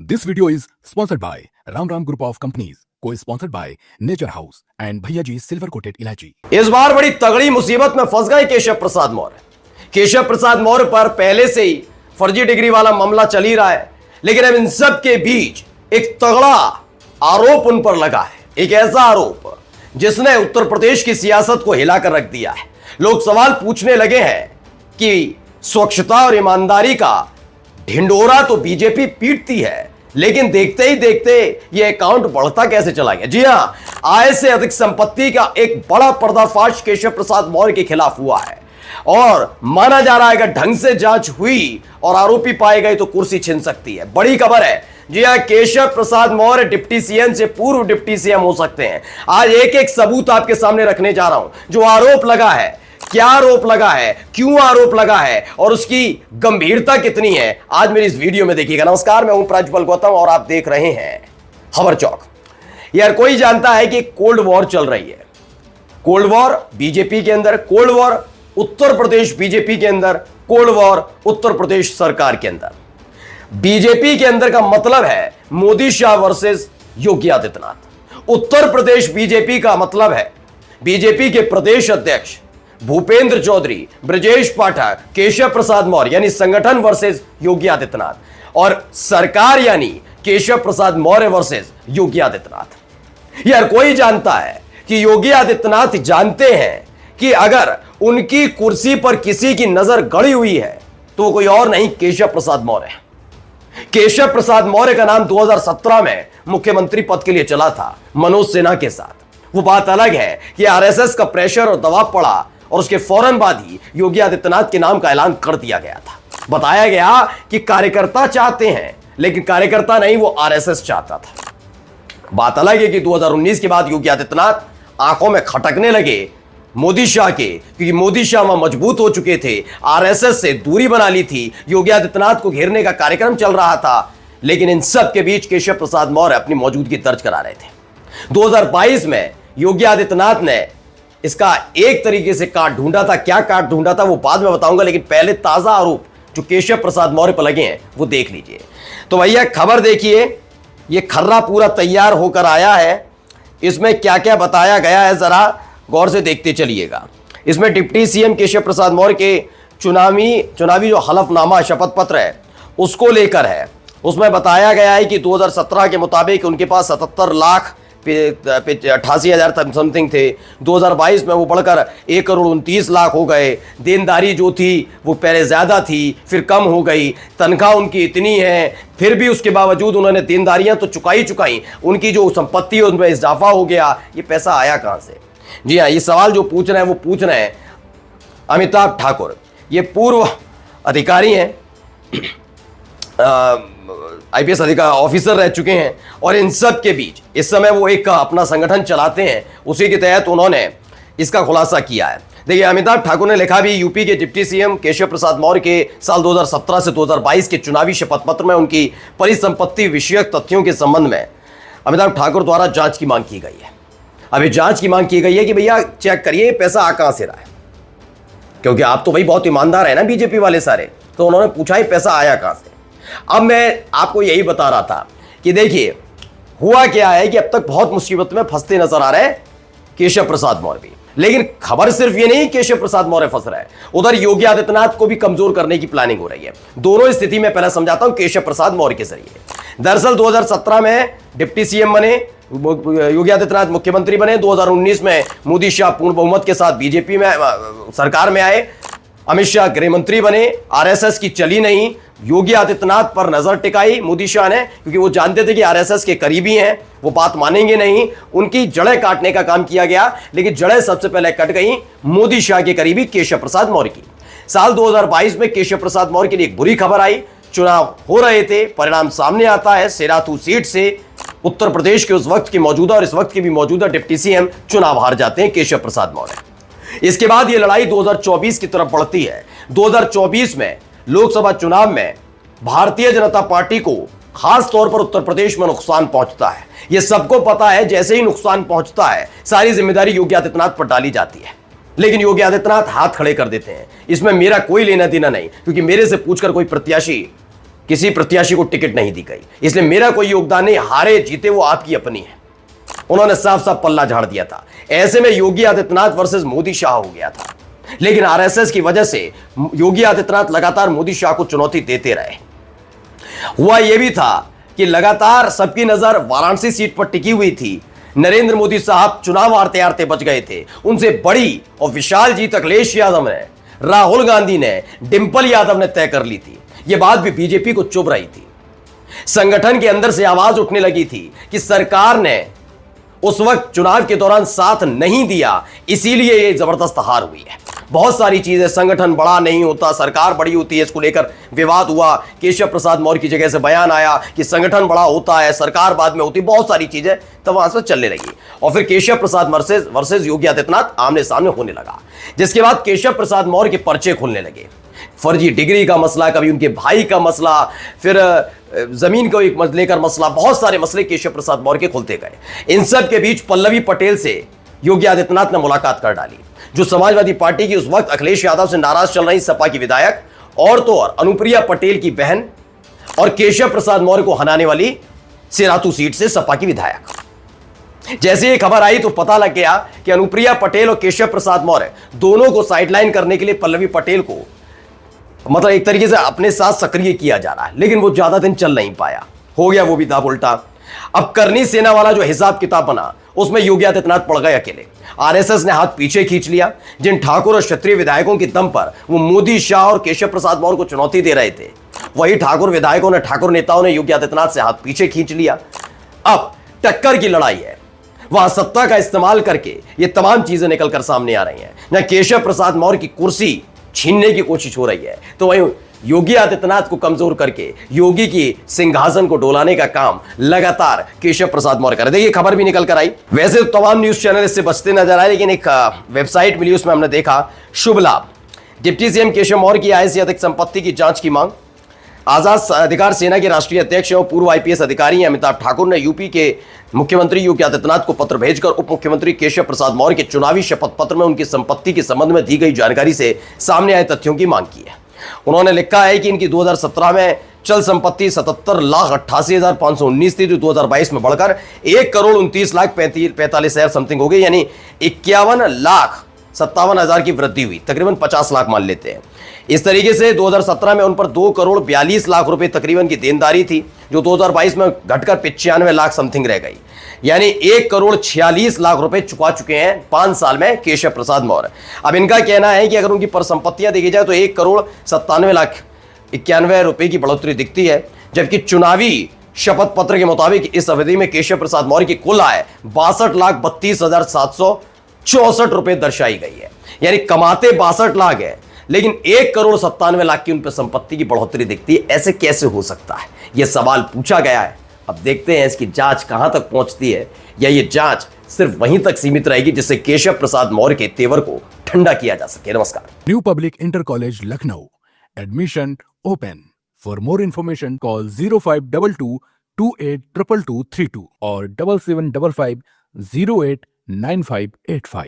This video is sponsored by Ram Ram Group of Companies, co-sponsored by Nature House and Bhaiya Ji Silver Coated Ilaichi। इस बार बड़ी तगड़ी मुसीबत में फंस गए केशव प्रसाद मौर्य। केशव प्रसाद मौर्य पर पहले से ही फर्जी डिग्री वाला मामला चल ही रहा है, लेकिन अब इन सब के बीच एक तगड़ा आरोप उन पर लगा है। एक ऐसा आरोप जिसने उत्तर प्रदेश की सियासत को हिलाकर रख दिया है। लोग सवाल पूछने लगे हैं कि स्वच्छता और ईमानदारी का ढिंडोरा तो बीजेपी पीटती है, लेकिन देखते ही देखते यह अकाउंट बढ़ता कैसे चला गया। जी हां, आय से अधिक संपत्ति का एक बड़ा पर्दाफाश केशव प्रसाद मौर्य के खिलाफ हुआ है और माना जा रहा है कि ढंग से जांच हुई और आरोपी पाए गए तो कुर्सी छिन सकती है। बड़ी खबर है। जी हां, केशव प्रसाद मौर्य डिप्टी सीएम से पूर्व डिप्टी सीएम हो सकते हैं। आज एक एक सबूत आपके सामने रखने जा रहा हूं। जो आरोप लगा है, क्या आरोप लगा है, क्यों आरोप लगा है और उसकी गंभीरता कितनी है, आज मेरी इस वीडियो में देखिएगा। नमस्कार, मैं हूं प्राज्वल गौतम और आप देख रहे हैं खबर चौक। यार, कोई जानता है कि कोल्ड वॉर चल रही है। कोल्ड वॉर बीजेपी के अंदर, cold war Uttar Pradesh BJP के अंदर, कोल्ड वॉर उत्तर प्रदेश सरकार के अंदर। बीजेपी के अंदर का मतलब है मोदी शाह वर्सेस योगी आदित्यनाथ। उत्तर प्रदेश बीजेपी का मतलब है बीजेपी के प्रदेश अध्यक्ष भूपेंद्र चौधरी, ब्रजेश पाठक, केशव प्रसाद मौर्य यानी संगठन वर्सेस योगी आदित्यनाथ, और सरकार यानी केशव प्रसाद मौर्य वर्सेस योगी आदित्यनाथ। यार, कोई जानता है कि योगी आदित्यनाथ जानते हैं कि अगर उनकी कुर्सी पर किसी की नजर गड़ी हुई है तो वो कोई और नहीं, केशव प्रसाद मौर्य। केशव प्रसाद मौर्य का नाम 2017 में मुख्यमंत्री पद के लिए चला था मनोज सिन्हा के साथ। वो बात अलग है कि आरएसएस का प्रेशर और दबाव पड़ा और उसके फौरन बाद ही योगी आदित्यनाथ के नाम का ऐलान कर दिया गया था। बताया गया कि कार्यकर्ता चाहते हैं, लेकिन कार्यकर्ता नहीं, वो आरएसएस चाहता था। बात अलग है कि 2019 के बाद योगी आदित्यनाथ आंखों में खटकने लगे मोदी शाह के, क्योंकि मोदी शाह वहां मजबूत हो चुके थे, आरएसएस से दूरी बना ली थी, योगी आदित्यनाथ को घेरने का कार्यक्रम चल रहा था। लेकिन इन सब के बीच केशव प्रसाद मौर्य अपनी मौजूदगी दर्ज करा रहे थे। 2022 में योगी आदित्यनाथ ने इसका एक तरीके से काट ढूंढा था। क्या काट ढूंढा था वो बाद में बताऊंगा, लेकिन पहले ताजा आरोप जो केशव प्रसाद मौर्य पर लगे हैं वो देख लीजिए। तो भैया खबर देखिए, ये खर्रा पूरा तैयार होकर आया है। इसमें क्या क्या बताया गया है जरा गौर से देखते चलिएगा। इसमें डिप्टी सीएम केशव प्रसाद मौर्य के चुनावी जो हलफनामा शपथ पत्र है उसको लेकर है। उसमें बताया गया है कि 2017 के मुताबिक उनके पास 77 लाख 88,000 समथिंग थे। 2022 में वो बढ़कर 1,29,00,000 हो गए। देनदारी जो थी वो पहले ज़्यादा थी, फिर कम हो गई। तनख्वाह उनकी इतनी है, फिर भी उसके बावजूद उन्होंने देनदारियां तो चुकाई। उनकी जो संपत्ति है उनमें इजाफा हो गया। ये पैसा आया कहाँ से? जी हाँ, ये सवाल जो पूछ रहे हैं वो पूछ रहे हैं अमिताभ ठाकुर। ये पूर्व अधिकारी हैं, आईपीएस अधिकारी ऑफिसर रह चुके हैं, और इन सब के बीच इस समय वो एक अपना संगठन चलाते हैं। उसी के तहत उन्होंने इसका खुलासा किया है। देखिए, अमिताभ ठाकुर ने लिखा भी, यूपी के डिप्टी सीएम केशव प्रसाद मौर्य के साल 2017 से 2022 के चुनावी शपथ पत्र में उनकी परिसंपत्ति विषयक तथ्यों के संबंध में अमिताभ ठाकुर द्वारा जांच की मांग की गई है। अभी जांच की मांग की गई है कि भैया चेक करिए पैसा आ कहां से रहा है, क्योंकि आप तो भाई बहुत ईमानदार है ना बीजेपी वाले सारे। तो उन्होंने पूछा ही पैसा आया कहां से। अब मैं आपको यही बता रहा था कि देखिए हुआ क्या है कि अब तक बहुत मुसीबत में फंसते नजर आ रहे हैं केशव प्रसाद मौर्य भी। लेकिन खबर सिर्फ ये नहीं केशव प्रसाद मौर्य फंस रहा है, उधर योगी आदित्यनाथ को भी कमजोर करने की प्लानिंग हो रही है। दोनों स्थिति में पहले समझाता हूं केशव प्रसाद मौर्य के जरिए। दरअसल 2017 में डिप्टी सीएम बने योगी आदित्यनाथ, मुख्यमंत्री बने। 2019 में मोदी शाह पूर्ण बहुमत के साथ बीजेपी में सरकार में आए। अमित शाह गृह मंत्री बने। आरएसएस की चली नहीं, योगी आदित्यनाथ पर नजर टिकाई मोदी शाह ने, क्योंकि वो जानते थे कि आरएसएस के करीबी हैं, वो बात मानेंगे नहीं। उनकी जड़ें काटने का काम किया गया, लेकिन जड़ें सबसे पहले कट गई मोदी शाह के करीबी केशव प्रसाद मौर्य की। साल 2022 में केशव प्रसाद मौर्य के लिए एक बुरी खबर आई। चुनाव हो रहे थे, परिणाम सामने आता है। सेरातू सीट से उत्तर प्रदेश के उस वक्त के मौजूदा और इस वक्त के भी मौजूदा डिप्टी सीएम चुनाव हार जाते हैं केशव प्रसाद मौर्य। इसके बाद यह लड़ाई 2024 की तरफ बढ़ती है। 2024 में लोकसभा चुनाव में भारतीय जनता पार्टी को खास तौर पर उत्तर प्रदेश में नुकसान पहुंचता है। यह सबको पता है। जैसे ही नुकसान पहुंचता है, सारी जिम्मेदारी योगी आदित्यनाथ पर डाली जाती है, लेकिन योगी आदित्यनाथ हाथ खड़े कर देते हैं। इसमें मेरा कोई लेना देना नहीं, क्योंकि मेरे से पूछकर कोई प्रत्याशी किसी प्रत्याशी को टिकट नहीं दी गई, इसलिए मेरा कोई योगदान नहीं, हारे जीते वो आपकी अपनी है। उन्होंने साफ साफ पल्ला झाड़ दिया था। ऐसे में योगी आदित्यनाथ वर्सेस मोदी शाह हो गया था, लेकिन आरएसएस की वजह से योगी आदित्यनाथ लगातार मोदी शाह को चुनौती देते रहे। हुआ यह भी था कि लगातार सबकी नजर वाराणसी सीट पर टिकी हुई थी। नरेंद्र मोदी साहब चुनाव हारते हारते बच गए थे, उनसे बड़ी और विशाल जीत अखिलेश यादव ने, राहुल गांधी ने, डिंपल यादव ने तय कर ली थी। यह बात भी बीजेपी को चुभ रही थी। संगठन के अंदर से आवाज उठने लगी थी कि सरकार ने उस वक्त चुनाव के दौरान साथ नहीं दिया, इसीलिए ये जबरदस्त हार हुई है। बहुत सारी चीजें, संगठन बड़ा नहीं होता सरकार बड़ी होती है, इसको लेकर विवाद हुआ। केशव प्रसाद मौर्य की जगह से बयान आया कि संगठन बड़ा होता है सरकार बाद में होती, बहुत सारी चीजें तब वहां से चलने लगी और फिर केशव प्रसाद वर्सेस योगी आदित्यनाथ आमने सामने होने लगा, जिसके बाद केशव प्रसाद मौर्य के पर्चे खुलने लगे। फर्जी डिग्री का मसला, कभी उनके भाई का मसला, फिर जमीन को एक लेकर मसला, बहुत सारे मसले केशव प्रसाद मौर्य के खुलते गए। इन सब के बीच पल्लवी पटेल से योगी आदित्यनाथ ने मुलाकात कर डाली, जो समाजवादी पार्टी की उस वक्त अखिलेश यादव से नाराज चल रही सपा की विधायक और तो और अनुप्रिया पटेल की बहन और केशव प्रसाद मौर्य को हराने वाली सिरातू सीट से सपा की विधायक। जैसे ये खबर आई तो पता लग गया कि अनुप्रिया पटेल और केशव प्रसाद मौर्य दोनों को साइडलाइन करने के लिए पल्लवी पटेल को मतलब एक तरीके से अपने साथ सक्रिय किया जा रहा है, लेकिन वो ज्यादा दिन चल नहीं पाया, हो गया वो भी दाव उल्टा। अब करनी सेना वाला जो हिसाब किताब बना उसमें योगी आदित्यनाथ पड़ गए अकेले। आरएसएस ने हाथ पीछे खींच लिया। जिन ठाकुर और क्षत्रिय विधायकों के दम पर वो मोदी शाह और केशव प्रसाद मौर्य को चुनौती दे रहे थे, वही ठाकुर विधायकों ने, ठाकुर नेताओं ने योगी आदित्यनाथ से हाथ पीछे खींच लिया। अब टक्कर की लड़ाई है, वहां सत्ता का इस्तेमाल करके ये तमाम चीजें निकलकर सामने आ रही हैं। जहां केशव प्रसाद मौर्य की कुर्सी छीनने की कोशिश हो रही है, तो वहीं योगी आदित्यनाथ को कमजोर करके योगी की सिंहासन को डोलाने का काम लगातार केशव प्रसाद मौर्य कर रहे। देखिए खबर भी निकल कर आई। वैसे तो तमाम न्यूज चैनल इससे बचते नजर आए, लेकिन एक वेबसाइट मिली, उसमें हमने देखा शुभ लाभ, डिप्टी सीएम केशव मौर्य की आय से अधिक संपत्ति की जांच की मांग। आजाद अधिकार सेना के राष्ट्रीय अध्यक्ष और पूर्व आईपीएस अधिकारी अमिताभ ठाकुर ने यूपी के मुख्यमंत्री योगी आदित्यनाथ को पत्र भेजकर उप मुख्यमंत्री केशव प्रसाद मौर्य के चुनावी शपथ पत्र में उनकी संपत्ति के संबंध में दी गई जानकारी से सामने आए तथ्यों की मांग की है। उन्होंने लिखा है कि इनकी 2017 में चल संपत्ति 77,88,519 थी, जो 2022 में बढ़कर 1,29,45,000 समथिंग हो गई, यानी 51,57,000 की वृद्धि हुई, तकरीबन 50 लाख मान लेते हैं। इस तरीके से 2017 में उन पर 2,42,00,000 रुपए तकरीबन की देनदारी थी, जो 2022 में घटकर 95 लाख समथिंग रह गई, यानी 1,46,00,000 रुपए चुका चुके हैं 5 साल में केशव प्रसाद मौर्य। अब इनका कहना है कि अगर उनकी परिसंपत्तियां देखी जाए तो 1,97,91,000 रुपए की बढ़ोतरी दिखती है, जबकि चुनावी शपथ पत्र के मुताबिक इस अवधि में केशव प्रसाद मौर्य की कुल आय 62,32,764 रुपए दर्शाई गई है, यानी कमाते 62 लाख है, लेकिन 1,97,00,000 की उन पर संपत्ति की बढ़ोतरी दिखती है। ऐसे कैसे हो सकता है, यह सवाल पूछा गया है। अब देखते हैं इसकी जांच कहां तक पहुंचती है, या ये जांच सिर्फ वहीं तक सीमित रहेगी जिससे केशव प्रसाद मौर्य के तेवर को ठंडा किया जा सके। नमस्कार। New public inter college Lucknow, admission open. For more information call 0522 282232 और 7755 089585।